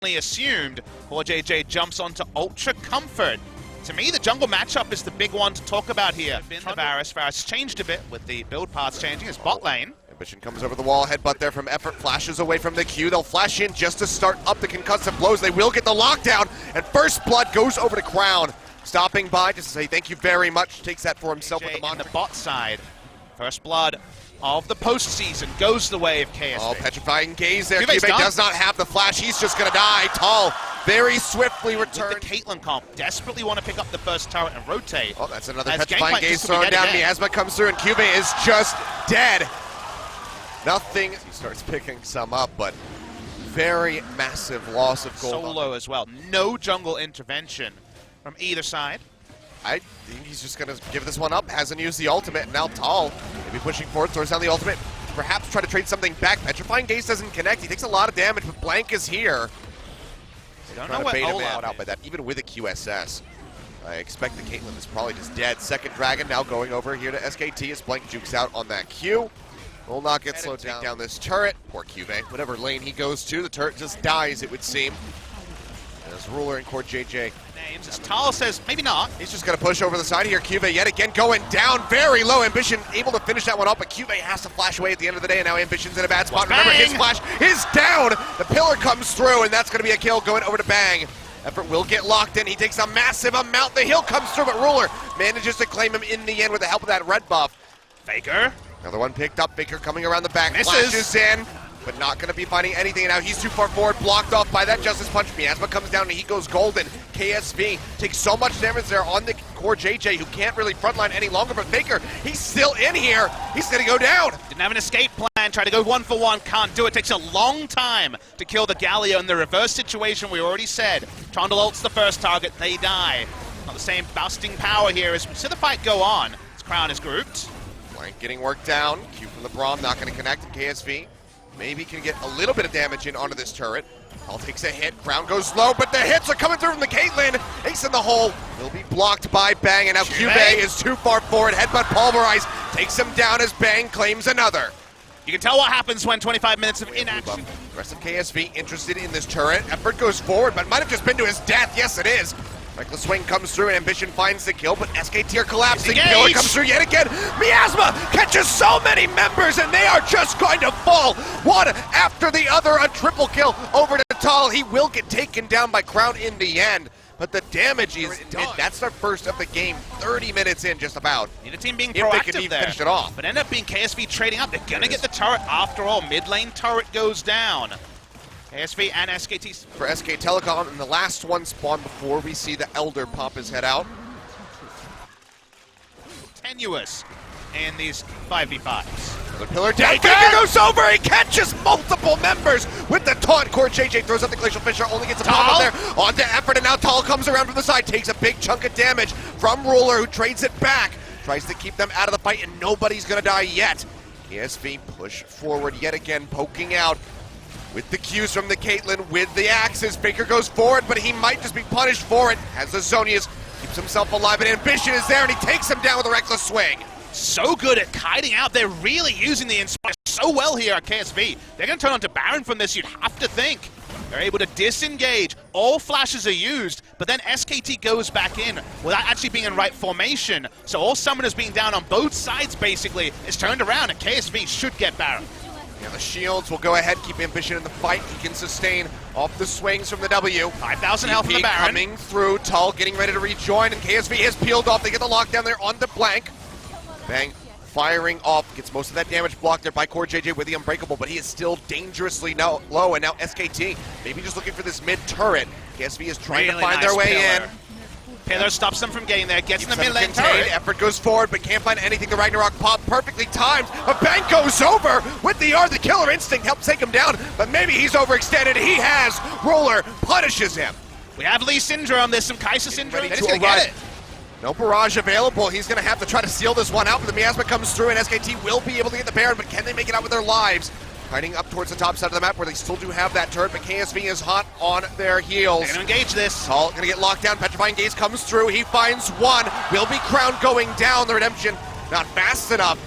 assumed, KazaLoLLCShighlights jumps onto Ultra Comfort. To me, the jungle matchup is the big one to talk about here. Varus changed a bit with the build paths changing his bot lane. Ambition comes over the wall, headbutt there from Effort, flashes away from the Q. They'll flash in just to start up the concussive blows. They will get the lockdown, and first blood goes over to Crown. Stopping by just to say thank you very much. Takes that for himself with the on the bot side. First blood of the postseason goes the way of KSV. Oh, petrifying gaze there. KSV does not have the flash. He's just gonna die. Tall very swiftly returned. With the Caitlyn comp, desperately want to pick up the first turret and rotate. Oh, that's another petrifying gaze thrown down. Miasma comes through and Cube is just dead. Nothing. He starts picking some up, but very massive loss of gold. Solo as well. No jungle intervention from either side. I think he's just going to give this one up. Hasn't used the ultimate, and now Tall maybe pushing forward, throws down the ultimate. Perhaps try to trade something back. Petrifying Gaze doesn't connect. He takes a lot of damage, but Blank is here. They don't know what bait him out by that, even with a QSS. I expect the Caitlyn is probably just dead. Second Dragon now going over here to SKT as Blank jukes out on that Q. Will not get slowed down this turret. Poor Cuvée. Whatever lane he goes to, the turret just dies, it would seem. As Ruler and KazaLoLLCShighlights. Names, as Tal says, maybe not. He's just going to push over the side here. Cuvée yet again going down very low. Ambition able to finish that one up, but Cuvée has to flash away at the end of the day, and now Ambition's in a bad spot. Remember, his flash is down. The pillar comes through, and that's going to be a kill going over to Bang. Effort will get locked in. He takes a massive amount. The heal comes through, but Ruler manages to claim him in the end with the help of that red buff. Faker. Another one picked up. Faker coming around the back. Misses. Flashes in, but not going to be finding anything. Now he's too far forward, blocked off by that Justice Punch. Miasma comes down and he goes golden. KSV takes so much damage there on the KazaLoLLCShighlights, who can't really frontline any longer, but Faker, he's still in here. He's going to go down. Didn't have an escape plan, tried to go 1-for-1, can't do it. Takes a long time to kill the Galio in the reverse situation we already said. Trundle ults the first target, they die. Not the same busting power here as we see the fight go on. As Crown is grouped. Blank getting worked down. Q from the Braum, not going to connect. And KSV maybe can get a little bit of damage in onto this turret. Paul takes a hit. Crown goes low, but the hits are coming through from the Caitlyn. Ace in the hole. Will be blocked by Bang, and now Cuvée is too far forward. Headbutt pulverize. Takes him down as Bang claims another. You can tell what happens when 25 minutes of inaction. Rest of KSV interested in this turret. Effort goes forward, but might have just been to his death. Yes, it is. Reckless Swing comes through and Ambition finds the kill, but SKT are collapsing. Pillar comes through yet again. Miasma catches so many members and they are just going to fall one after the other. A triple kill over to Tal. He will get taken down by Crown in the end, but the damage is done. That's their first of the game, 30 minutes in just about. Need a team being proactive proactive they can there. Finish it off. But end up being KSV trading up. They're going to get the turret after all. Mid lane turret goes down. KSV and SKT. For SK Telecom, and the last one spawned before we see the Elder pop his head out. Tenuous in these 5v5s. The pillar down, Faker goes over, he catches multiple members with the taunt. KazaLoLLCShighlights throws out the Glacial Fissure, only gets a pop up there onto Effort, and now Tal comes around from the side, takes a big chunk of damage from Ruler, who trades it back. Tries to keep them out of the fight, and nobody's gonna die yet. KSV push forward yet again, poking out. With the Qs from the Caitlyn, with the axes, Faker goes forward, but he might just be punished for it. Has the Zonias, keeps himself alive, and Ambition is there, and he takes him down with a Reckless Swing. So good at kiting out. They're really using the Inspire so well here at KSV. They're going to turn on to Baron from this, you'd have to think. They're able to disengage. All flashes are used, but then SKT goes back in without actually being in right formation. So all summoners being down on both sides, basically, is turned around, and KSV should get Baron. Yeah, the shields will go ahead, keep Ambition in the fight. He can sustain off the swings from the W. 5,000 health from the Baron. Coming through, Tull getting ready to rejoin, and KSV has peeled off. They get the lockdown there on the Blank. Bang, firing off, gets most of that damage blocked there by KazaLoLLCShighlights with the Unbreakable, but he is still dangerously low, and now SKT, maybe just looking for this mid-turret. KSV is trying to find their way in. Pillar stops them from getting there, gets in the mid-lane turret. Effort goes forward, but can't find anything. The Ragnarok pop perfectly timed. A Bang goes over with the R. The Killer Instinct helps take him down, but maybe he's overextended. He has. Ruler punishes him. We have Lee Syndrome. There's some Kaisa Syndrome. He's going to get it. No barrage available. He's going to have to try to seal this one out, but the Miasma comes through, and SKT will be able to get the Baron, but can they make it out with their lives? Fighting up towards the top side of the map where they still do have that turret, but KSV is hot on their heels. They're going to engage this. Tall going to get locked down. Petrifying Gaze comes through. He finds one. Will be Crown going down. The Redemption not fast enough.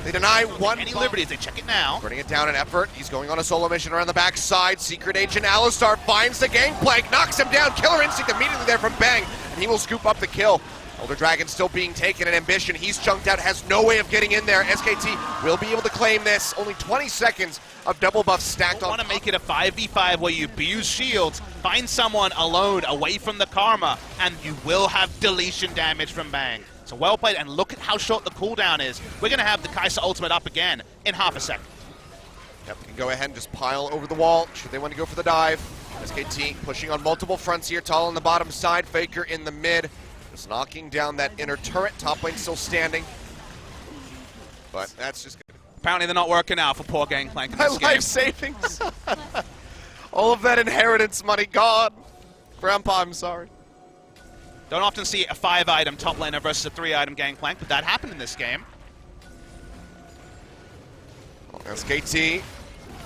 They deny one. Any liberties, they check it now. Burning it down in effort. He's going on a solo mission around the backside. Secret Agent Alistar finds the gangplank, knocks him down. Killer Instinct immediately there from Bang, and he will scoop up the kill. Elder Dragon still being taken, and Ambition, he's chunked out, has no way of getting in there. SKT will be able to claim this. Only 20 seconds of double buff stacked on. Want to make it a 5v5 where you abuse shields, find someone alone away from the Karma, and you will have deletion damage from Bang. So well played, and look at how short the cooldown is. We're going to have the Kai'Sa ultimate up again in half a second. Yep, they can go ahead and just pile over the wall should they want to go for the dive. SKT pushing on multiple fronts here. Tall on the bottom side, Faker in the mid. Just knocking down that inner turret. Top lane still standing. But that's just good. Apparently they're not working out for poor Gangplank in My this game. life savings. All of that inheritance money gone. Grandpa, I'm sorry. Don't often see a 5-item top laner versus a 3-item Gangplank, but that happened in this game. SKT,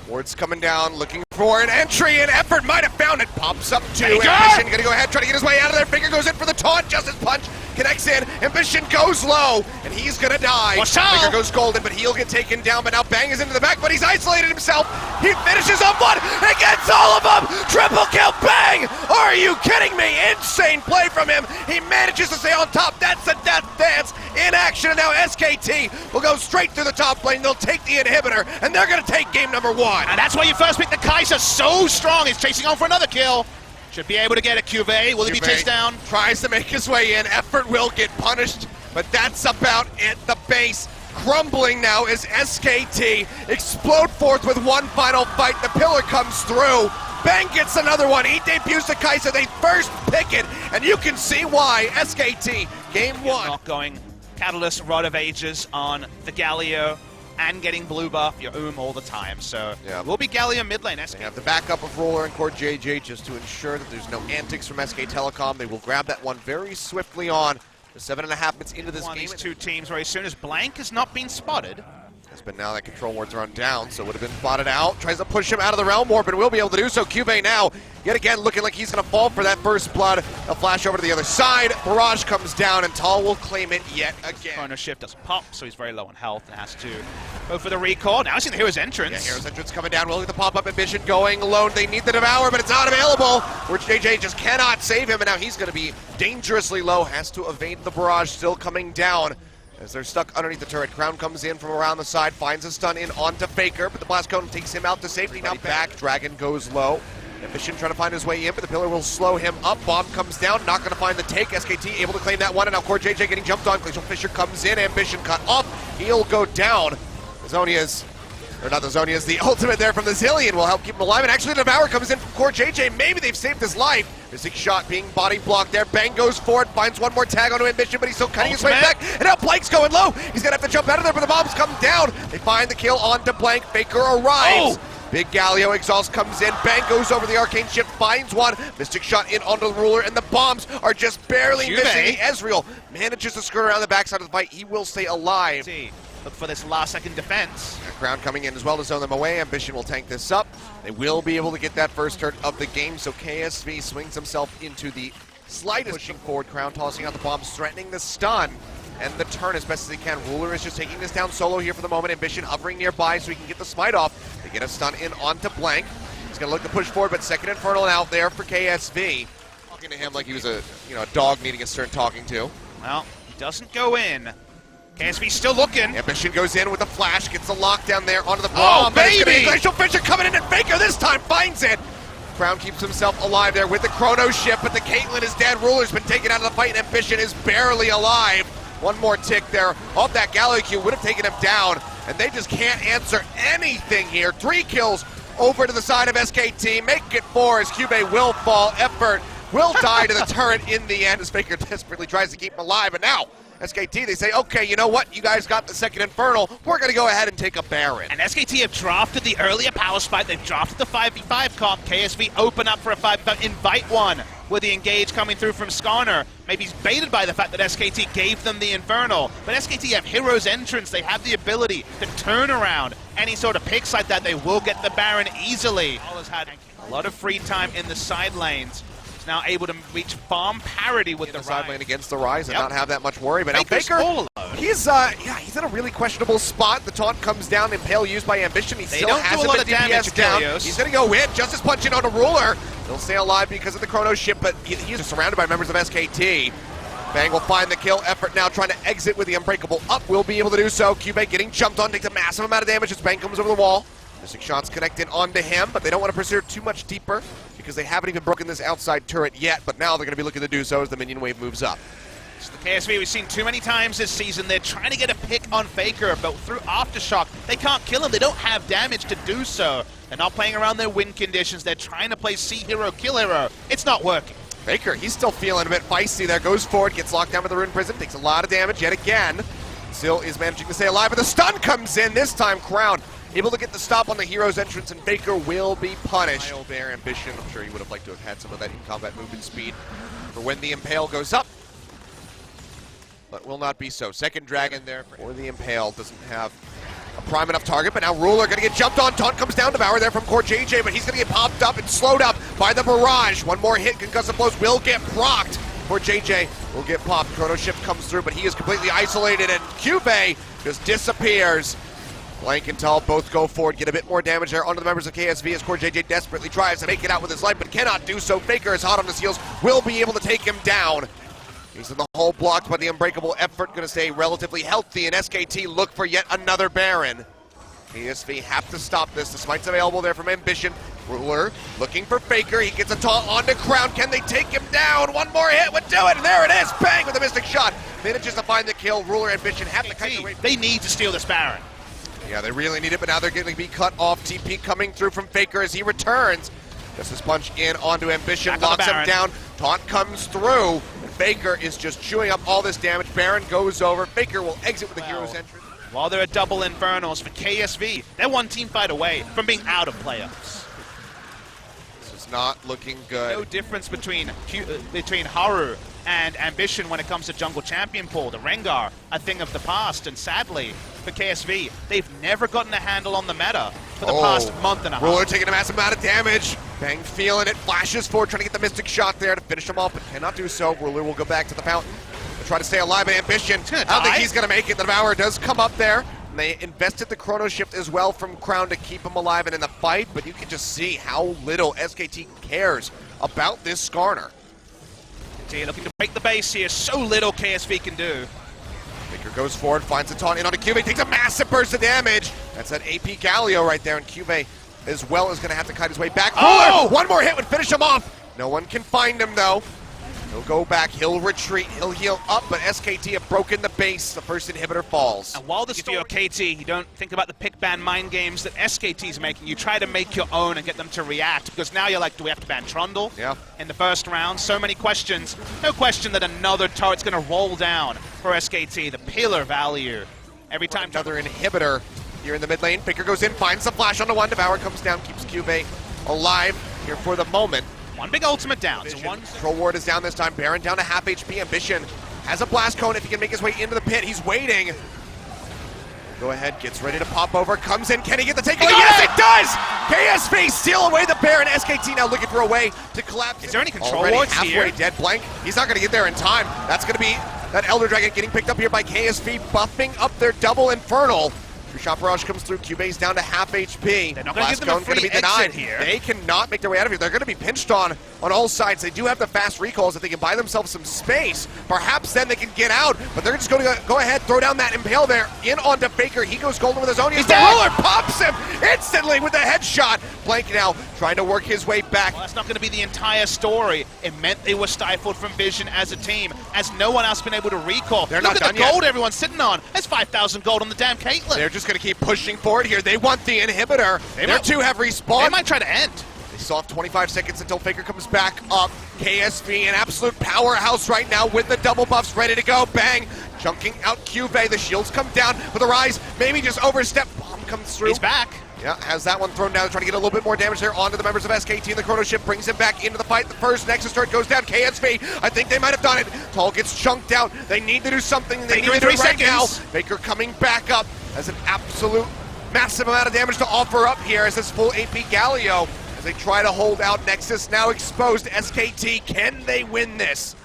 Ward's coming down, looking for an entry, and effort might have found it. Pops up to Faker! Ambition, gonna go ahead, try to get his way out of there. Faker goes in for the taunt, Justice Punch, connects in, Ambition goes low, and he's gonna die. Faker goes golden, but he'll get taken down, but now Bang is into the back, but he's isolated himself. He finishes up one, and gets all of them! Triple kill, Bang! Are you kidding me? Insane play from him. He manages to stay on top. That's a death dance in action, and now SKT will go straight through the top lane. They'll take the inhibitor, and they're gonna take game number 1. And that's why you first pick the Kai'Sa, so strong. He's chasing on for another kill. Should be able to get a QV. Will he be chased down? Tries to make his way in. Effort will get punished, but that's about it. The base crumbling now as SKT explode forth with one final fight. The pillar comes through. Bang gets another one. He debuts to Kai'Sa. They first pick it, and you can see why. SKT, game 1. Not going Catalyst, Rod of Ages on the Galio, and getting blue buff, your all the time. So yeah, we'll be Galio mid lane. They have the backup of Roller and Core JJ just to ensure that there's no antics from SK Telecom. They will grab that one very swiftly on. The 7.5 minutes into this game. These two teams very soon as Blank has not been spotted. But now that control ward's run down, so would have been spotted out. Tries to push him out of the realm warp, and will be able to do so. QB now, yet again, looking like he's going to fall for that first blood. A flash over to the other side. Barrage comes down, and Tall will claim it yet again. Chrono Shift doesn't pop, so he's very low on health and has to go for the recall. Now seeing the Hero's Entrance. Yeah, Hero's Entrance coming down. Will get the pop-up Ambition going alone. They need the Devour, but it's not available. Where JJ just cannot save him, and now he's going to be dangerously low. Has to evade the Barrage, still coming down. As they're stuck underneath the turret, Crown comes in from around the side, finds a stun in onto Faker, but the Blast Cone takes him out to safety. Now back, Dragon goes low. Ambition trying to find his way in, but the pillar will slow him up. Bomb comes down, not going to find the take. SKT able to claim that one, and now Core JJ getting jumped on. Glacial Fissure comes in, Ambition cut off. He'll go down. Zonia's, or not the Zonia's, the ultimate there from the Zillion will help keep him alive, and actually the Devour comes in from Core JJ. Maybe they've saved his life. Missing shot being body blocked there. Bang goes forward, finds one more tag onto Ambition, but he's still cutting his way back. And now Blank's going low. He's going to have to jump out of there, but the bombs come down. They find the kill onto Blank. Faker arrives. Big Galio exhaust comes in. Bang goes over the arcane shift, finds one. Mystic shot in onto the ruler, and the bombs are just barely missing. Ezreal manages to skirt around the backside of the fight. He will stay alive. Look for this last second defense. Crown coming in as well to zone them away. Ambition will tank this up. They will be able to get that first turn of the game, so KSV swings himself into the slightest pushing forward. Crown tossing out the bombs, threatening the stun and the turn as best as he can. Ruler is just taking this down solo here for the moment. Ambition hovering nearby so he can get the smite off. They get a stun in onto Blank. He's going to look to push forward, but second Infernal out there for KSV. Talking to him like he was a dog needing a stern talking to. Well, he doesn't go in. KSV still looking. Ambition goes in with a flash, gets the lockdown there onto the bomb. Oh, baby! Glacial Fissure coming in, and Faker this time finds it. Crown keeps himself alive there with the Chrono Shift, but the Caitlyn is dead. Ruler's been taken out of the fight, and Ambition is barely alive. One more tick there off that Galio Q would have taken him down, and they just can't answer anything here. 3 kills over to the side of SKT. Make it 4 as QB will fall. Effort will die to the turret in the end as Faker desperately tries to keep him alive, and now SKT, they say, okay, you know what? You guys got the second Infernal. We're going to go ahead and take a Baron. And SKT have drafted the earlier power spike. They've drafted the 5v5 comp. KSV open up for a 5v5. Invite one with the engage coming through from Skarner. Maybe he's baited by the fact that SKT gave them the Infernal. But SKT have Hero's Entrance. They have the ability to turn around any sort of picks like that. They will get the Baron easily. Has had a lot of free time in the side lanes. Now able to reach farm parity with the side lane against the Rise and not have that much worry. But now Faker's Faker, all alone. he's in a really questionable spot. The taunt comes down, Impale used by Ambition. He still don't has do a him lot at of damage, DPS down. Achilles. He's gonna go in, Justice punching on a Ruler. He'll stay alive because of the Chrono ship, but he's surrounded by members of SKT. Bang will find the kill. Effort now trying to exit with the Unbreakable up. Will be able to do so. Cube getting jumped on, takes a massive amount of damage as Bang comes over the wall. Missing shots connected onto him, but they don't want to pursue too much deeper because they haven't even broken this outside turret yet, but now they're going to be looking to do so as the minion wave moves up. So the KSV we've seen too many times this season. They're trying to get a pick on Faker, but through Aftershock, they can't kill him. They don't have damage to do so. They're not playing around their win conditions. They're trying to play see hero, kill hero. It's not working. Faker, he's still feeling a bit feisty there. Goes forward, gets locked down with the Rune Prison, takes a lot of damage yet again. Still is managing to stay alive, but the stun comes in. This time, Crown able to get the stop on the hero's entrance, and Faker will be punished. There, Ambition, I'm sure he would have liked to have had some of that in-combat movement speed for when the Impale goes up, but will not be so. Second Dragon there for the Impale. Doesn't have a prime enough target, but now Ruler going to get jumped on. Taunt comes down, Devour there from KazaLoLLCShighlights, but he's going to get popped up and slowed up by the Barrage. One more hit, concussive blows will get procced. KazaLoLLCShighlights will get popped. Chrono Ship comes through, but he is completely isolated, and Cube just disappears. Blank and Tull both go forward, get a bit more damage there onto the members of KSV as KazaLoLLCShighlights desperately tries to make it out with his life, but cannot do so. Faker is hot on his heels, will be able to take him down. He's in the hole blocked by the Unbreakable Effort, going to stay relatively healthy, and SKT look for yet another Baron. KSV have to stop this. The smite's available there from Ambition. Ruler looking for Faker. He gets a taunt onto Crown. Can they take him down? One more hit would do it, and there it is. Bang with a mystic shot. Manages to find the kill. Ruler, Ambition have to kite away. They need to steal this Baron. Yeah, they really need it, but now they're going to be cut off. TP coming through from Faker as he returns. Justice punch in onto Ambition, locks him down. Taunt comes through, and Faker is just chewing up all this damage. Baron goes over. Faker will exit with the hero's entrance. While there are double Infernals for KSV, they're one team fight away from being out of playoffs. This is not looking good. No difference between Haru and Ambition when it comes to jungle champion pool. The Rengar, a thing of the past, and sadly for KSV, they've never gotten a handle on the meta for the past month and a half. Ruler taking a massive amount of damage. Bang feeling it, flashes forward, trying to get the mystic shot there to finish him off, but cannot do so. Ruler will go back to the fountain. Try to stay alive. Ambition, I don't think he's going to make it. The Devourer does come up there. And they invested the Chrono Shift as well from Crown to keep him alive and in the fight, but you can just see how little SKT cares about this Skarner. Looking to break the base here. So little KSV can do. Faker goes forward, finds a taunt in onto Cube, takes a massive burst of damage. That's that AP Galio right there, and Cube as well is going to have to kite his way back. Ruler, one more hit would finish him off. No one can find him though. He'll go back, he'll retreat, he'll heal up, but SKT have broken the base. The first inhibitor falls. And while this is your KT, you don't think about the pick ban mind games that SKT is making. You try to make your own and get them to react, because now you're like, do we have to ban Trundle in the first round? So many questions. No question that another turret's going to roll down for SKT. The pillar value. Every time another inhibitor here in the mid lane. Faker goes in, finds the flash onto one. Devour comes down, keeps Cube alive here for the moment. One big ultimate down. So one Control Ward is down this time. Baron down to half HP. Ambition has a blast cone if he can make his way into the pit. He's waiting. Go ahead, gets ready to pop over. Comes in. Can he get the takeaway? Yes, it does! KSV steal away the Baron. SKT now looking for a way to collapse. Is there any control already wards halfway here? Dead Blank. He's not going to get there in time. That's going to be that Elder Dragon getting picked up here by KSV, buffing up their double Infernal. Shot Barrage comes through. Cubane's down to half HP. They're not going to give them a free exit here. They cannot make their way out of here. They're going to be pinched on all sides. They do have the fast recalls if they can buy themselves some space. Perhaps then they can get out, but they're just going to go ahead, throw down that Impale there, in onto Faker. He goes golden with his own. The Ruler pops him instantly with the headshot. Blank now trying to work his way back. Well, that's not going to be the entire story. It meant they were stifled from vision as a team, as no one else been able to recall. They're Look not at done the gold yet. everyone's sitting on. There's 5,000 gold on the damn Caitlyn. They're just going to keep pushing forward here. They want the inhibitor. Their two have respawned. They might try to end. They still have 25 seconds until Faker comes back up. KSV, an absolute powerhouse right now with the double buffs ready to go. Bang! Chunking out Cube. The shields come down with a rise. Maybe just overstep. Bomb comes through. He's back. Yeah, has that one thrown down, trying to get a little bit more damage there onto the members of SKT. And the Chrono Ship brings him back into the fight. The first Nexus turret goes down. KSV, I think they might have done it. Tull gets chunked out. They need to do something. They need to do it right now. Faker coming back up has an absolute massive amount of damage to offer up here as this full AP Galio as they try to hold out. Nexus now exposed. SKT, can they win this?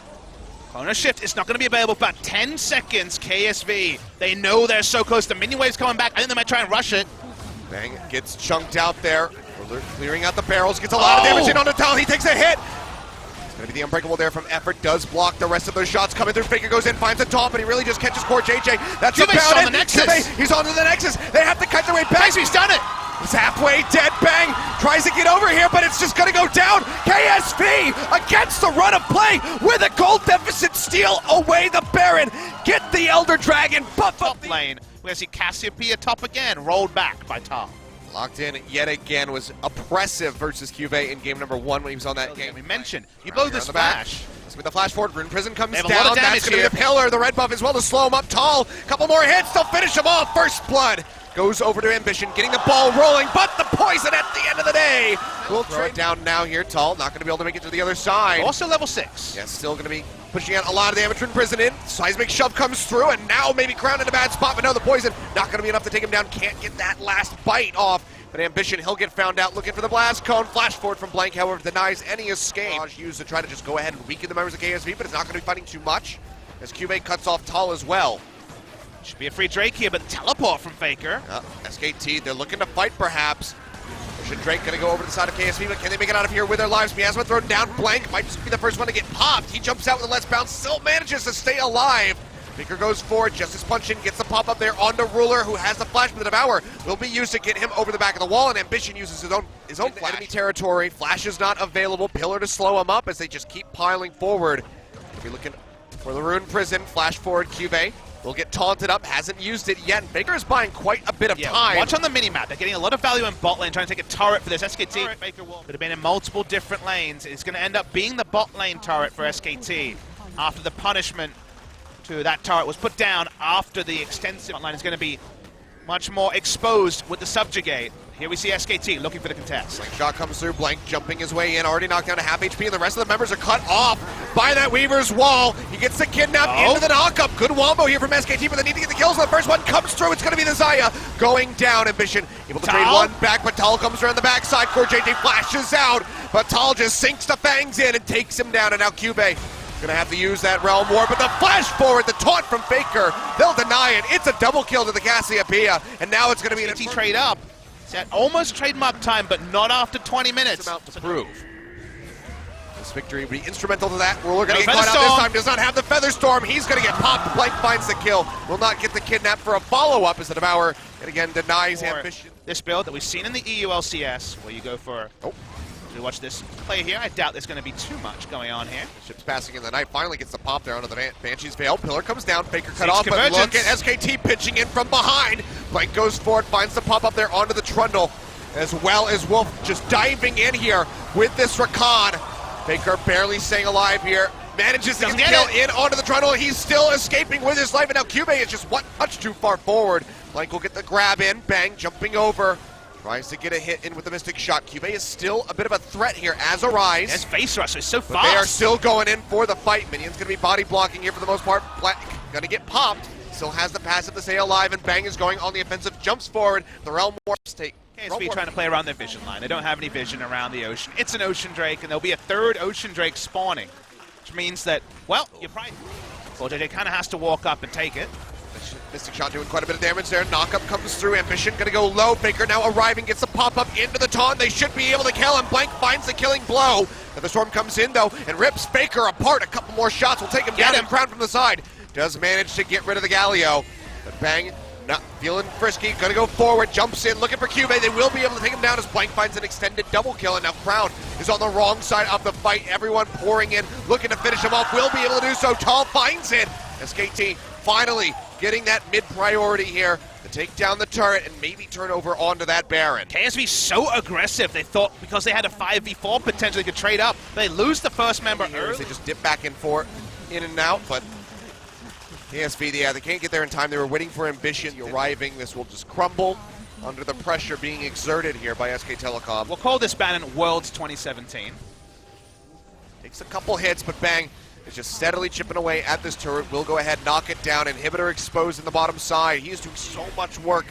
Chrono Shift is not going to be available for about 10 seconds. KSV, they know they're so close. The minion wave's coming back. I think they might try and rush it. Bang gets chunked out there. Ruler clearing out the barrels, gets a lot of damage in on the Tal. He takes a hit. It's going to be the Unbreakable there from Effort. Does block the rest of those shots coming through. Faker goes in, finds the top, but he really just catches Core JJ. That's Juve's on the Nexus. He's on to the Nexus. They have to cut their way back. He's done it. He's halfway dead. Bang tries to get over here, but it's just going to go down. KSV against the run of play with a gold deficit, steal away the Baron. Get the Elder Dragon, buff up Top lane. We're going to see Cassiopeia top again, rolled back by Tal. Locked in yet again, was oppressive versus QV in game number 1 when he was on that game. We mentioned, you blow this flash. With the flash forward, Rune Prison comes down. A lot of damage That's going to be the pillar, the red buff as well to slow him up. Tal, couple more hits, they'll finish him off. First blood goes over to Ambition, getting the ball rolling, but the poison at the end of the day. We'll throw it down now here. Tal not going to be able to make it to the other side. Also level 6. Yeah, still going to be pushing out a lot of damage. Rune Prison in, seismic shove comes through, and now maybe Crown in a bad spot, but no, the poison not going to be enough to take him down. Can't get that last bite off. But Ambition, he'll get found out looking for the blast cone. Flash forward from Blank, however, denies any escape. Used to try to just go ahead and weaken the members of KSV, but it's not going to be fighting too much as QV cuts off Tal as well. Should be a free Drake here, but the teleport from Faker. SKT, they're looking to fight perhaps. Should Drake going to go over to the side of KSV, but can they make it out of here with their lives? Miasma thrown down. Blank might just be the first one to get popped. He jumps out with a Let's Bounce, still manages to stay alive. Faker goes forward, Justice Punch in, gets the pop up there onto Ruler, who has the flash, but the Devour will be used to get him over the back of the wall, and Ambition uses his own flash. Enemy territory, flash is not available, pillar to slow him up as they just keep piling forward. We're looking for the Rune Prison, flash forward, QV will get taunted up, hasn't used it yet, and Faker is buying quite a bit of time. Watch on the mini-map, they're getting a lot of value in bot lane, trying to take a turret for this. SKT Faker could have been in multiple different lanes. It's going to end up being the bot lane turret for SKT after the punishment to that turret was put down after the extensive line is going to be much more exposed with the subjugate. Here we see SKT looking for the contest. Shot comes through, Blank jumping his way in, already knocked down to half HP, and the rest of the members are cut off by that Weaver's wall. He gets the kidnap into the knockup. Good wombo here from SKT, but they need to get the kills. The first one comes through. It's going to be the Zaya going down. Ambition able to trade one back, but Tal comes around the backside. Core JJ flashes out, but Tal just sinks the fangs in and takes him down, and now QB gonna have to use that Realm War, but the flash forward, the taunt from Faker, they'll deny it. It's a double kill to the Cassiopeia, and now it's gonna be an trade up. It's at almost trademark time, but not after 20 minutes. To prove. This victory will be instrumental to that. Ruler gonna get caught out this time, does not have the Feather Storm. He's gonna get popped. Blank finds the kill. Will not get the kidnap for a follow-up as the Devour, and again, denies Ambition. This build that we've seen in the EULCS, where you go for... We watch this play here. I doubt there's going to be too much going on here. Ship's passing in the night. Finally gets the pop there onto the Banshee's Veil. Pillar comes down. Faker cut off, but look at SKT pitching in from behind. Blank goes forward, finds the pop up there onto the Trundle, as well as Wolf just diving in here with this Rakan. Faker barely staying alive here. Manages to get the kill in onto the Trundle. He's still escaping with his life, and now QB is just one touch too far forward. Blank will get the grab in. Bang, jumping over. Tries to get a hit in with the Mystic Shot. QB is still a bit of a threat here as a Rise. His face rush is so fast. But they are still going in for the fight. Minion's going to be body blocking here for the most part. Black going to get popped. Still has the passive to stay alive, and Bang is going on the offensive. Jumps forward. The Realm War take. KSV trying to play around their vision line. They don't have any vision around the ocean. It's an Ocean Drake, and there'll be a third Ocean Drake spawning, which means that, well, you're probably... Well, JJ kind of has to walk up and take it. Mystic Shot doing quite a bit of damage there. Knockup comes through. Ambition going to go low. Faker now arriving, gets the pop-up into the taunt. They should be able to kill him. Blank finds the killing blow. The Storm comes in, though, and rips Faker apart. A couple more shots will take him down, and Crown from the side does manage to get rid of the Galio. But Bang, not feeling frisky, going to go forward, jumps in, looking for QB. They will be able to take him down as Blank finds an extended double kill, and now Crown is on the wrong side of the fight. Everyone pouring in, looking to finish him off. Will be able to do so. Tal finds it. SKT finally getting that mid-priority here to take down the turret and maybe turn over onto that Baron. KSV so aggressive, they thought because they had a 5v4 potentially they could trade up. They lose the first member early. They just dip back and forth, in and out, but KSV, yeah, they can't get there in time. They were waiting for Ambition arriving. This will just crumble under the pressure being exerted here by SK Telecom. We'll call this Bannon Worlds 2017. Takes a couple hits, but Bang is just steadily chipping away at this turret. Will go ahead, knock it down. Inhibitor exposed in the bottom side. He is doing so much work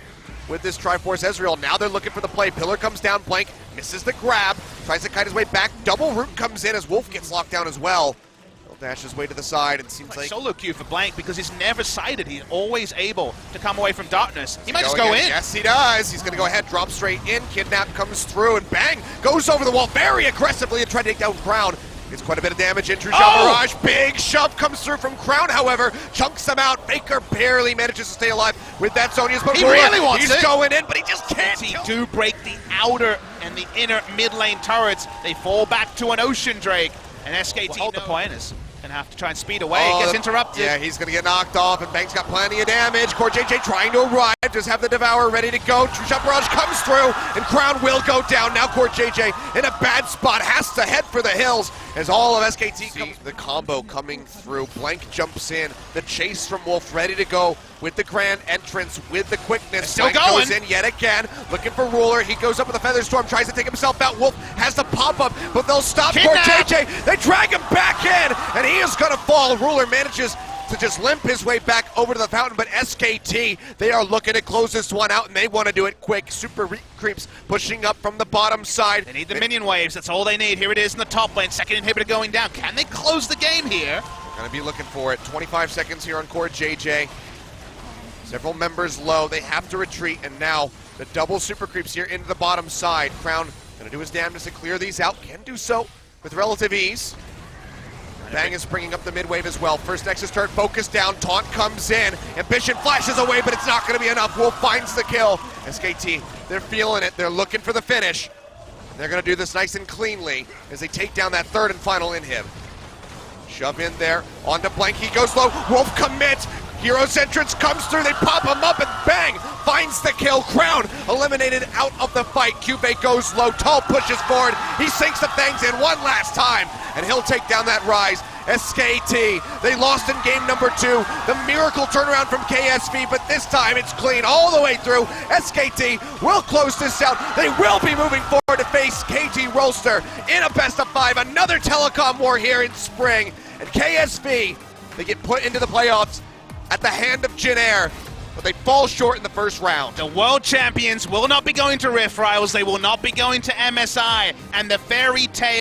with this Triforce Ezreal. Now they're looking for the play. Pillar comes down, Blank misses the grab, tries to kite his way back. Double Root comes in as Wolf gets locked down as well. Dash his way to the side and seems like solo queue for Blank because he's never sided. He's always able to come away from darkness. He might just go in. Yes, he does. He's going to go ahead, drop straight in. Kidnap comes through and bang, goes over the wall very aggressively and try to take down Crown. Gets quite a bit of damage into Mirage. Big shove comes through from Crown, however, chunks him out. Faker barely manages to stay alive with that Zonius, but he really wants he's going in, but he just can't. He do break the outer and the inner mid lane turrets. They fall back to an Ocean Drake, and SKT hold the point is gonna have to try and speed away. Gets interrupted. Yeah, he's gonna get knocked off, and Bang's got plenty of damage. CoreJJ trying to arrive, just have the Devourer ready to go. True Shot Barrage comes through, and Crown will go down. Now CoreJJ in a bad spot, has to head for the hills as all of SKT comes. The combo coming through. Blank jumps in. The chase from Wolf ready to go with the grand entrance, with the quickness. Still going. Goes in yet again, looking for Ruler. He goes up with a Feather Storm, tries to take himself out. Wolf has the pop-up, but they'll stop CoreJJ. They drag him back in, and he is gonna fall. Ruler manages to just limp his way back over to the fountain, but SKT, they are looking to close this one out, and they want to do it quick. Super creeps pushing up from the bottom side. They need the minion waves, that's all they need. Here it is in the top lane, second inhibitor going down. Can they close the game here? Gonna be looking for it. 25 seconds here on CoreJJ. Several members low, they have to retreat, and now the double super creeps here into the bottom side. Crown gonna do his damnedest to clear these out, can do so with relative ease. Bang is bringing up the mid wave as well. First Nexus turret focused down, taunt comes in, Ambition flashes away, but it's not gonna be enough. Wolf finds the kill. SKT, they're feeling it, they're looking for the finish. And they're gonna do this nice and cleanly as they take down that third and final inhib. Shove in there, onto Blank, he goes low, Wolf commits, Hero's entrance comes through, they pop him up, and bang, finds the kill. Crown eliminated out of the fight. QB goes low, Tall pushes forward, he sinks the Fangs in one last time, and he'll take down that Rise. SKT, they lost in game number 2. The miracle turnaround from KSV, but this time it's clean all the way through. SKT will close this out. They will be moving forward to face KG Rolster in a best of 5. Another Telecom war here in spring, and KSV, they get put into the playoffs at the hand of Jin Air, but they fall short in the first round. The world champions will not be going to Rift Rivals, they will not be going to MSI, and the fairy tale